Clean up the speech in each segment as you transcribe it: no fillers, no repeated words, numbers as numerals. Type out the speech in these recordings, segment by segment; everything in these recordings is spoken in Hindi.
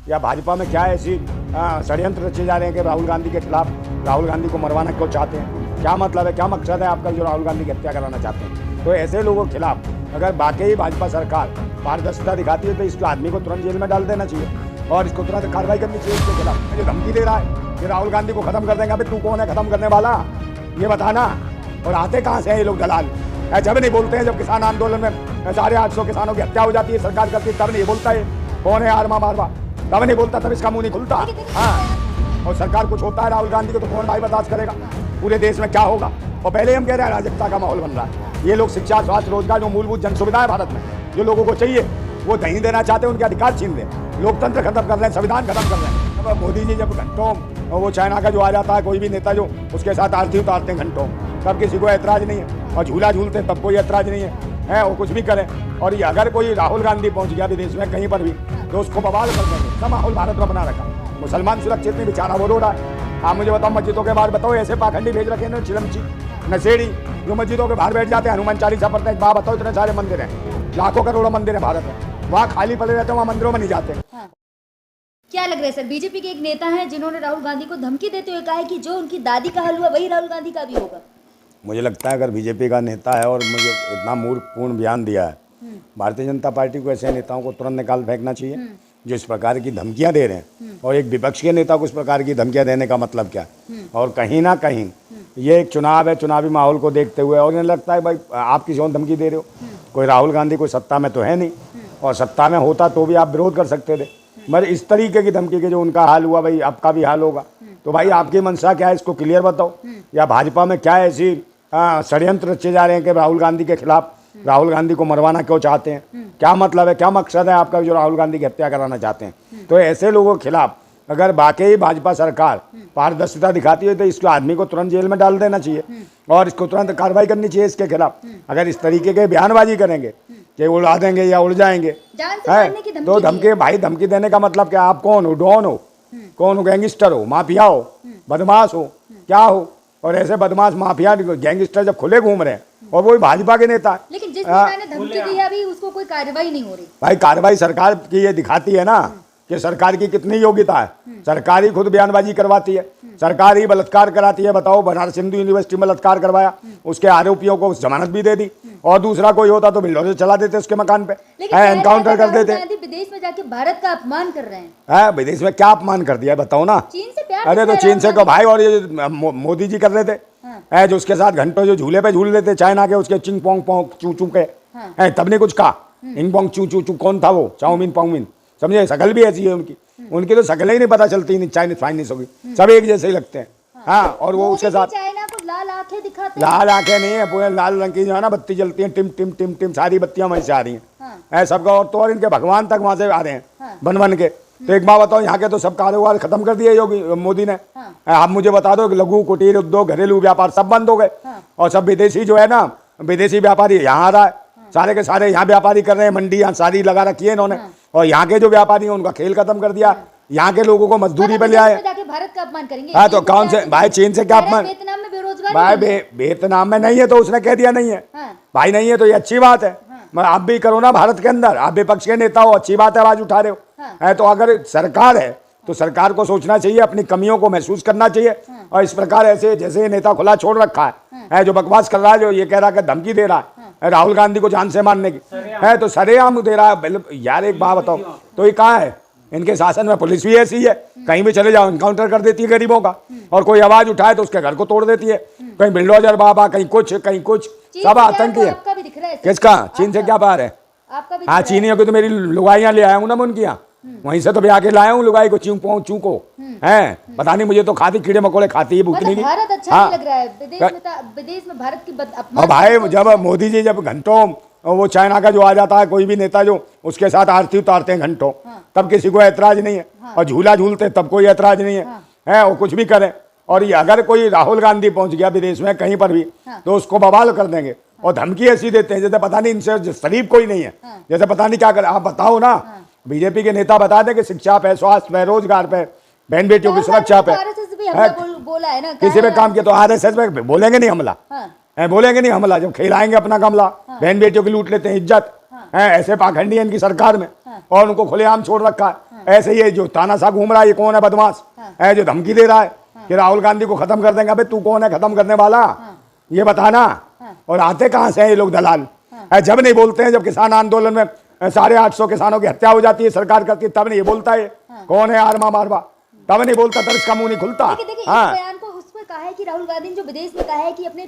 या भाजपा में क्या ऐसी षड्यंत्र रचे जा रहे हैं कि राहुल गांधी के खिलाफ, राहुल गांधी को मरवाना क्यों चाहते हैं, क्या मतलब है, क्या मकसद है आपका जो राहुल गांधी की हत्या कराना चाहते हैं। तो ऐसे लोगों के खिलाफ अगर वाकई भाजपा सरकार पारदर्शिता दिखाती है तो इस आदमी को तुरंत जेल में डाल देना चाहिए और इसको तुरंत कार्रवाई करनी चाहिए इसके खिलाफ। जो धमकी दे रहा है कि राहुल गांधी को खत्म कर देंगे, अभी तू कौन है खत्म करने वाला, ये बताना। और आते कहाँ से हैं ये लोग दलाल? जब नहीं बोलते हैं, जब किसान आंदोलन में 850 किसानों की हत्या हो जाती है सरकार करती है, तब नहीं बोलता है कौन है आरमा मारवा, तब नहीं बोलता, तब इसका मुंह नहीं खुलता। हाँ, और सरकार कुछ होता है राहुल गांधी को तो कौन भाई बर्दाश्त करेगा? पूरे देश में क्या होगा? और पहले हम कह रहे हैं अराजकता का माहौल बन रहा है। ये लोग शिक्षा, स्वास्थ्य, रोजगार, जो मूलभूत जन सुविधा है भारत में, जो लोगों को चाहिए वो नहीं देना चाहते, उनके अधिकार छीन रहे, लोकतंत्र खत्म कर रहे हैं, संविधान खत्म कर रहे हैं। अब मोदी जी जब घंटों वो चाइना का जो आ जाता है कोई भी नेता, जो उसके साथ आरती उतारते हैं घंटों, तब किसी को ऐतराज नहीं है, और झूला झूलते तब कोई ऐतराज नहीं है वो कुछ भी करें। और ये अगर कोई राहुल गांधी पहुंच गया विदेश में कहीं पर भी तो उसको बवाल कर देंगे। सब माहौल भारत में बना रखा, मुसलमान सुरक्षित नहीं, बेचारा वो रो रहा है। आप मुझे बताओ, मस्जिदों के बाहर बताओ, ऐसे पाखंडी भेज रखे हैं चिलमची नशेड़ी जो मस्जिदों के बाहर बैठ जाते हैं, हनुमान चालीसा पढ़ते हैं। बताओ, इतने सारे मंदिर हैं, लाखों करोड़ों मंदिर हैं भारत में, वहाँ खाली पड़े रहते हैं, वहाँ मंदिरों में नहीं जाते। हाँ। क्या लग रहा है सर, बीजेपी के एक नेता हैं जिन्होंने राहुल गांधी को धमकी देते हुए कहा है कि जो उनकी दादी का हाल हुआ वही राहुल गांधी का भी होगा? मुझे लगता है अगर बीजेपी का नेता है और मुझे इतना मूर्खपूर्ण बयान दिया है, भारतीय जनता पार्टी को ऐसे नेताओं को तुरंत निकाल फेंकना चाहिए जो इस प्रकार की धमकियां दे रहे हैं। और एक विपक्ष के नेता को इस प्रकार की धमकियां देने का मतलब क्या? और कहीं ना कहीं ये एक चुनाव है, चुनावी माहौल को देखते हुए, और इन्हें लगता है भाई आप किसी और धमकी दे रहे हो, कोई राहुल गांधी कोई सत्ता में तो है नहीं, और सत्ता में होता तो भी आप विरोध कर सकते थे। मगर इस तरीके की धमकी के जो उनका हाल हुआ भाई आपका भी हाल होगा, तो भाई आपकी मंशा क्या है इसको क्लियर बताओ। या भाजपा में क्या ऐसी षड्यंत्र रचे जा रहे हैं कि राहुल गांधी के खिलाफ, राहुल गांधी को मरवाना क्यों चाहते हैं, क्या मतलब है, क्या मकसद है आपका जो राहुल गांधी की हत्या कराना चाहते हैं। तो ऐसे लोगों के खिलाफ अगर वाकई भाजपा सरकार पारदर्शिता दिखाती है तो इस आदमी को तुरंत जेल में डाल देना चाहिए और इसको तुरंत कार्रवाई करनी चाहिए इसके खिलाफ। अगर इस तरीके के बयानबाजी करेंगे कि उड़ा देंगे या उड़ जाएंगे, तो धमकी, भाई धमकी देने का मतलब क्या? आप कौन हो? डॉन हो? कौन हो? गैंगस्टर हो? माफिया हो? बदमाश हो? क्या हो? और ऐसे बदमाश माफिया गैंगस्टर जब खुले घूम रहे हैं और वो भी भाजपा के नेता है, लेकिन जिस नेता ने धमकी दी है अभी उसको कोई कार्रवाई नहीं हो रही। भाई कार्रवाई सरकार की ये दिखाती है ना कि सरकार की कितनी योग्यता है। सरकार ही खुद बयानबाजी करवाती है, सरकार ही बलात्कार कराती है। बताओ, बनारस हिंदू यूनिवर्सिटी में बलात्कार करवाया, उसके आरोपियों को जमानत भी दे दी, और दूसरा कोई होता तो बिल्डोजर चला देते उसके मकान पे, एनकाउंटर कर देते। विदेश में जाके भारत का अपमान कर रहे हैं। विदेश में क्या अपमान कर दिया बताओ ना? चीन से प्यार। अरे तो चीन से को भाई, और ये मोदी जी कर रहे थे जो उसके साथ घंटों जो झूले पे झूल लेते चाइना के, उसके चिंग पोंग पोंग चू चू के, तब ने कुछ कहा इंग पोंग चू चू चू, कौन था वो? चाउमीन पाउमीन, समझे? शकल भी ऐसी है उनकी तो शकल ही नहीं पता चलती, चाइनीज फाइनीज होगी, सब एक जैसे ही लगते हैं। हाँ, और वो उसके साथ चाइना को लाल आंखें दिखाते हैं। लाल आंखें नहीं है, पूरे लाल रंग की जो है ना बत्ती जलती है, टिम टिम टिम टिम, सारी बत्तियां वहीं से आ रही हैं सबका। और तो और इनके भगवान तक वहां से आ रहे हैं बन बन के। तो एक बात बताओ, यहाँ के तो सब कारोबार खत्म कर दिए योगी मोदी ने। आप मुझे बता दो कि लघु कुटीर उद्योग, घरेलू व्यापार सब बंद हो गए, और सब विदेशी जो है ना, विदेशी व्यापारी यहाँ आ रहा है, सारे के सारे यहाँ व्यापारी कर रहे हैं, मंडी यहाँ सारी लगा रखी है इन्होंने, और यहाँ के जो व्यापारी हैं उनका खेल खत्म कर दिया, यहाँ के लोगों को मजदूरी पे ले आए। भारत का अपमान करेंगे? हाँ, तो कौन से भाई? चीन से क्या अपमान? वियतनाम में बेरोजगार भाई वियतनाम में नहीं है तो उसने कह दिया नहीं है। भाई नहीं है तो ये अच्छी बात है। आप भी करो ना भारत के अंदर, आप विपक्ष के नेता हो, अच्छी बात है, आवाज उठा रहे हो। तो अगर सरकार है तो सरकार को सोचना चाहिए, अपनी कमियों को महसूस करना चाहिए। और इस प्रकार ऐसे जैसे ये नेता खुला छोड़ रखा है जो बकवास कर रहा है, जो ये कह रहा है कि धमकी दे रहा है राहुल गांधी को जान से मारने की, है तो सरेआम दे रहा है। यार एक बात बताओ, तो ये कहाँ है? इनके शासन में पुलिस भी ऐसी है, कहीं भी चले जाओ एनकाउंटर कर देती है गरीबों का, और कोई आवाज उठाए तो उसके घर को तोड़ देती है। कहीं बिल्डोजर बाबा, कहीं कुछ कहीं कुछ, सब आतंकी है। किसका? चीन से क्या बात है? हाँ, चीनियों की तो मेरी लुगाइयाँ ले आया हूँ ना मैं उनकी यहाँ, वहीं से तो ब्याह के लाया हूँ लुगाई को, चू पों चू को है, पता नहीं मुझे तो खाती, कीड़े मकोड़े खाती है, भूखनी नहीं। भारत अच्छा नहीं लग रहा है विदेश में भारत की और भाई जब मोदी जी जब घंटों वो चाइना का जो आ जाता है कोई भी नेता, जो उसके साथ आरती उतारते हैं घंटों, तब किसी को ऐतराज नहीं है, और झूला झूलते तब कोई ऐतराज नहीं है वो कुछ भी करें। और ये अगर कोई राहुल गांधी पहुंच गया विदेश में कहीं पर भी तो उसको बवाल कर देंगे, और धमकी ऐसी देते हैं जैसे पता नहीं इनसे शरीफ कोई नहीं है, जैसे पता नहीं क्या करे। आप बताओ ना, बीजेपी के नेता बता दें कि शिक्षा पे, स्वास्थ्य पे, रोजगार पे, बहन बेटियों की सुरक्षा पे बोला है ना, किसी पे काम किया तो आरएसएस पे बोलेंगे नहीं हमला, बोलेंगे नहीं हमला, जब खिलाएंगे अपना कमला, बहन बेटियों की लूट लेते हैं इज्जत, ऐसे पाखंडी है इनकी सरकार में, और उनको खुलेआम छोड़ रखा है। ऐसे ये जो तानाशाह घूम रहा है, ये कौन है बदमाश, है जो धमकी दे रहा है कि राहुल गांधी को खत्म कर देंगे। अबे तू कौन है खत्म करने वाला, ये बताना। और आते कहाँ से हैं ये लोग दलाल? जब नहीं बोलते हैं, जब किसान आंदोलन में 850 किसानों की हत्या हो जाती है सरकार करती है, तब नहीं ये बोलता है कौन है आरमा मारवा, तब नहीं बोलता, तब इसका मुंह नहीं खुलता। देखिए इस बयान को उसमें कहा है कि राहुल गांधी ने जो विदेश में कहा है कि अपने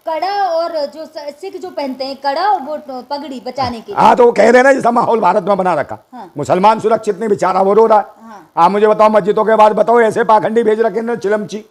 कड़ा और जो सिख जो पहनते हैं कड़ा और वो पगड़ी बचाने के लिए। हाँ तो वो कह रहे हैं ना जैसा माहौल भारत में बना रखा, मुसलमान सुरक्षित नहीं, बेचारा वो रो रहा है। आप मुझे बताओ मस्जिदों के बाहर बताओ, ऐसे पाखंडी भेज रखे ना चिलमची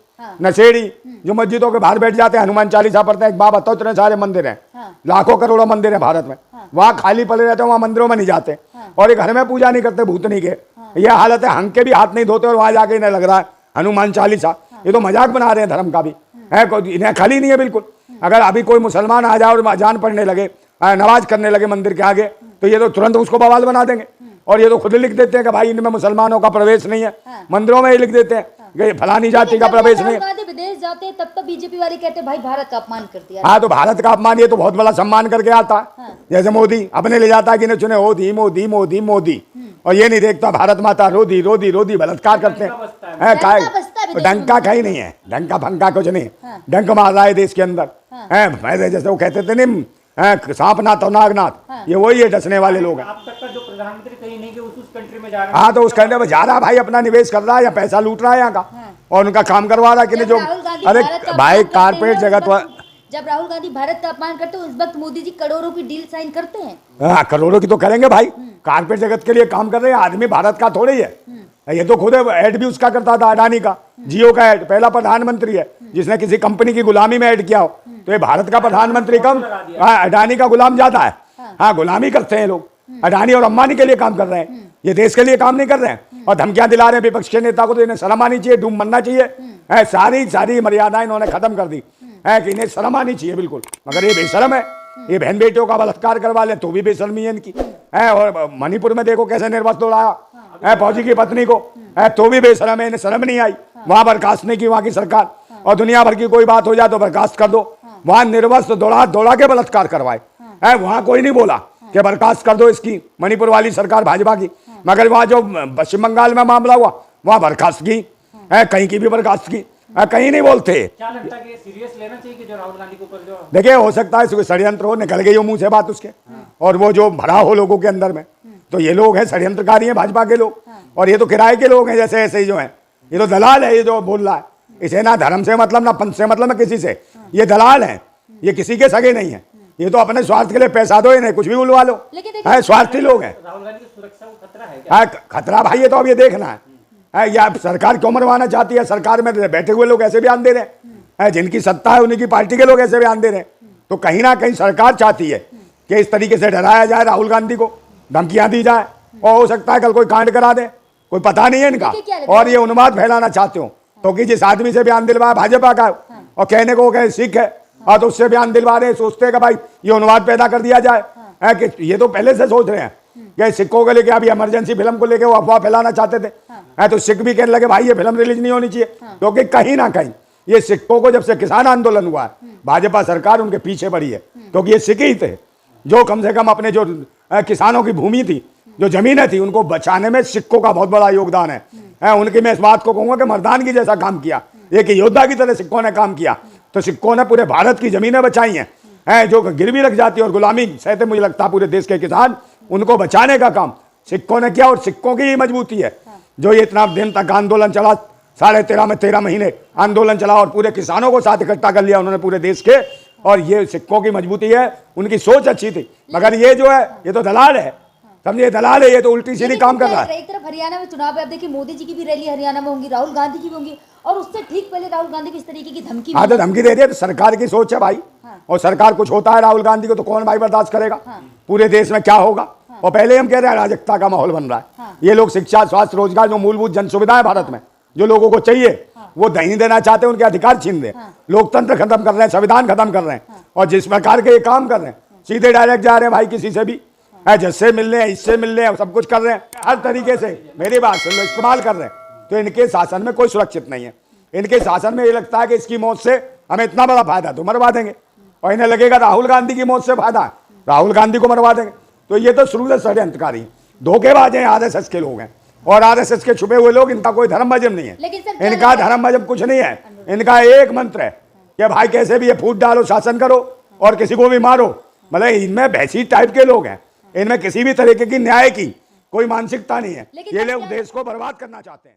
नशेड़ी जो मस्जिदों के बाहर बैठ जाते हैं, हनुमान चालीसा पढ़ते हैं। एक बात बताओ, इतने सारे मंदिर हैं, लाखों करोड़ों मंदिर है भारत में, वहाँ खाली पड़े रहते हैं, वहाँ मंदिरों में नहीं जाते और ये घर में पूजा नहीं करते भूतनी के। ये हालत है, हंग के भी हाथ नहीं धोते और वहां जाके इन्हें लग रहा है हनुमान चालीसा। ये तो मजाक बना रहे हैं धर्म का भी है, इन्हें खाली नहीं है बिल्कुल। अगर अभी कोई मुसलमान आ जाए और अजान पढ़ने लगे, नमाज करने लगे मंदिर के आगे, तो ये तो तुरंत उसको बवाल बना देंगे। और ये तो खुद लिख देते हैं कि भाई इनमें मुसलमानों का प्रवेश नहीं है, मंदिरों में ही लिख देते हैं कि फलानी जाति का प्रवेश नहीं है। विदेश जाते हैं तब तक बीजेपी वाले कहते हैं भाई भारत का अपमान कर दिया। हाँ तो भारत का अपमान, ये तो बहुत बड़ा सम्मान करके आता है। जैसे मोदी अपने ले जाता है कि चुने मोदी मोदी मोदी मोदी, और ये नहीं देखता भारत माता रोदी रोदी रोदी बलात्कार करते हैं। डंका कहीं नहीं है, डंका फंका कुछ नहीं, डंक मार रहा है देश के अंदर है। जैसे वो कहते थे नहीं सांपनाथ और नागनाथ, ये वही है डसने वाले लोग हैं। अब तक का जो प्रधानमंत्री कहीं नहीं कि उस कंट्री में जा रहा है। हाँ तो उस कंट्री में जा रहा है भाई, अपना निवेश कर रहा है या पैसा लूट रहा है यहाँ का, और उनका काम करवा रहा है कि नहीं। जो अरे भाई कारपोरेट जगत, जब राहुल गांधी भारत का अपमान करते हैं उस वक्त मोदी जी करोड़ों की डील साइन करते हैं। हाँ करोड़ों की तो करेंगे भाई, कारपोरेट जगत के लिए काम कर रहे हैं, आदमी भारत का थोड़ी है। ये तो खुद ऐड भी उसका करता था, अडानी का, जियो का ऐड, पहला प्रधानमंत्री है जिसने किसी कंपनी की गुलामी में ऐड किया हो। तो ये भारत का प्रधानमंत्री कम, अडानी का गुलाम ज्यादा है। हाँ गुलामी करते हैं लोग, अडानी और अंबानी के लिए काम कर रहे हैं, ये देश के लिए काम नहीं कर रहे हैं। और धमकियां दिला रहे हैं विपक्ष के नेता को, तो इन्हें शर्म आनी चाहिए, डूब मरना चाहिए। सारी मर्यादाएं इन्होंने खत्म कर दी है कि इन्हें शर्म आनी चाहिए बिल्कुल, मगर ये बेशर्म है। ये बहन बेटियों का बलात्कार करवा ले तो भी बेशर्मी है इनकी है। और मणिपुर में देखो कैसे निर्वस्त्र दौड़ाया है फौजी की पत्नी को, है तो भी बेशर्म है, इन्हें शर्म नहीं आई। वहां बर्खास्त नहीं की वहां की सरकार, और दुनिया भर की कोई बात हो जाए तो बर्खास्त कर दो। वहां निर्वस्त्र दौड़ा के बलात्कार करवाए है, वहां कोई नहीं बोला कि बर्खास्त कर दो इसकी, मणिपुर वाली सरकार भाजपा की। मगर वहां जो पश्चिम बंगाल में मामला हुआ वहां बर्खास्त की है, कहीं की भी बर्खास्त की, कहीं नहीं बोलते। क्या लगता है कि सीरियस लेना चाहिए कि जो राहुल गांधी को ऊपर जो देखिए हो सकता है षड्यंत्र हो, निकल गई हो मुंह से बात उसके, और वो जो भरा हो लोगों के अंदर में, तो ये लोग हैं षड्यंत्रकारी हैं भाजपा के लोग, और ये तो किराए के लोग हैं जैसे ऐसे ही जो हैं। ये तो दलाल है, ये जो बोल रहा है, इसे ना धर्म से मतलब ना पंथ से मतलब ना किसी से, ये दलाल है, ये किसी के सगे नहीं है। ये तो अपने स्वार्थ के लिए पैसा दो, इन्हें कुछ भी बुलवा लो, स्वार्थी लोग हैं। राहुल गांधी की सुरक्षा को खतरा है क्या? खतरा भाई ये तो अब ये देखना है, या सरकार क्यों मरवाना चाहती है। सरकार में बैठे हुए लोग ऐसे बयान दे रहे हैं, जिनकी सत्ता है उन्हीं की पार्टी के लोग ऐसे बयान दे रहे हैं। तो कहीं ना कहीं सरकार चाहती है कि इस तरीके से डराया जाए राहुल गांधी को, धमकियां दी जाए, और हो सकता है कल कोई कांड करा दे, कोई पता नहीं है इनका, और ये उन्माद फैलाना चाहते हो। तो कि जिस आदमी से बयान दिलवाया भाजपा का, और कहने को कहे सिख है, और तो उससे बयान दिलवा रहे, सोचते हैं कि भाई ये उन्माद पैदा कर दिया जाए, कि ये तो पहले से सोच रहे हैं कि सिखों को लेके अभी इमरजेंसी फिल्म को लेके वो अफवाह फैलाना चाहते थे। तो सिख भी कहने लगे भाई ये फिल्म रिलीज नहीं होनी चाहिए, क्योंकि कहीं ना कहीं ये सिखों को, जब से किसान आंदोलन हुआ है, भाजपा सरकार उनके पीछे पड़ी है, क्योंकि ये सिख ही थे जो कम से कम अपने जो किसानों की भूमि थी, जो जमीनें थी, उनको बचाने में सिखों का बहुत बड़ा योगदान है। उनकी मैं इस बात को कहूंगा कि मर्दानगी जैसा काम किया, एक योद्धा की तरह सिखों ने काम किया। तो सिखों ने पूरे भारत की जमीनें बचाई हैं, जो गिरवी रख जाती और गुलामी सहते, मुझे लगता है पूरे देश के किसान, उनको बचाने का काम सिखों ने किया। और सिखों की ही मजबूती है जो ये इतना दिन तक आंदोलन चला, 13.5 महीने आंदोलन चला, और पूरे किसानों को साथ इकट्ठा कर लिया उन्होंने पूरे देश के। और ये सिखों की मजबूती है, उनकी सोच अच्छी थी। मगर ये जो है ये तो दलाल है, समझिए दलाल है, ये तो उल्टी सीधी काम कर रहा है। एक तरफ हरियाणा में चुनाव है, आप देखिए मोदी जी की भी रैली हरियाणा में होंगी, राहुल गांधी की भी होंगी, और उससे ठीक पहले राहुल गांधी को इस तरीके की धमकी। हाँ तो धमकी दे रही है, तो सरकार की सोच है भाई। और सरकार कुछ होता है राहुल गांधी को तो कौन भाई बर्दाश्त करेगा। पूरे देश में क्या होगा। और पहले हम कह रहे हैं अराजकता का माहौल बन रहा है। ये लोग शिक्षा, स्वास्थ्य, रोजगार, जो मूलभूत जन सुविधा है भारत में, जो लोगों को चाहिए, वो नहीं देना चाहते, उनके अधिकार छीन रहे, लोकतंत्र खत्म कर रहे हैं, संविधान खत्म कर रहे हैं। और जिस प्रकार के ये काम कर रहे हैं, सीधे डायरेक्ट जा रहे हैं भाई, किसी से भी जिससे मिल रहे हैं, इससे मिल रहे हैं, सब कुछ कर रहे हैं, हर तरीके से मेरी बात सुन लो, इस्तेमाल कर रहे हैं। तो इनके शासन में कोई सुरक्षित नहीं है। इनके शासन में ये लगता है कि इसकी मौत से हमें इतना बड़ा फायदा, तो मरवा देंगे। और इन्हें लगेगा राहुल गांधी की मौत से फायदा है, राहुल गांधी को मरवा देंगे। तो ये तो शुरू से षड्यंत्रकारी हैं, धोखेबाज हैं, आरएसएस के लोग हैं। और आरएसएस के छुपे हुए लोग, इनका कोई धर्म मजहब नहीं है। लेकिन सर, इनका धर्म मजहब कुछ नहीं है। इनका एक मंत्र है कि भाई कैसे भी ये फूट डालो, शासन करो और किसी को भी मारो। मतलब इनमें भैंसी टाइप के लोग हैं, इनमें किसी भी तरीके की न्याय की कोई मानसिकता नहीं है। लेकिन ये सर, लोग देश को बर्बाद करना चाहते हैं।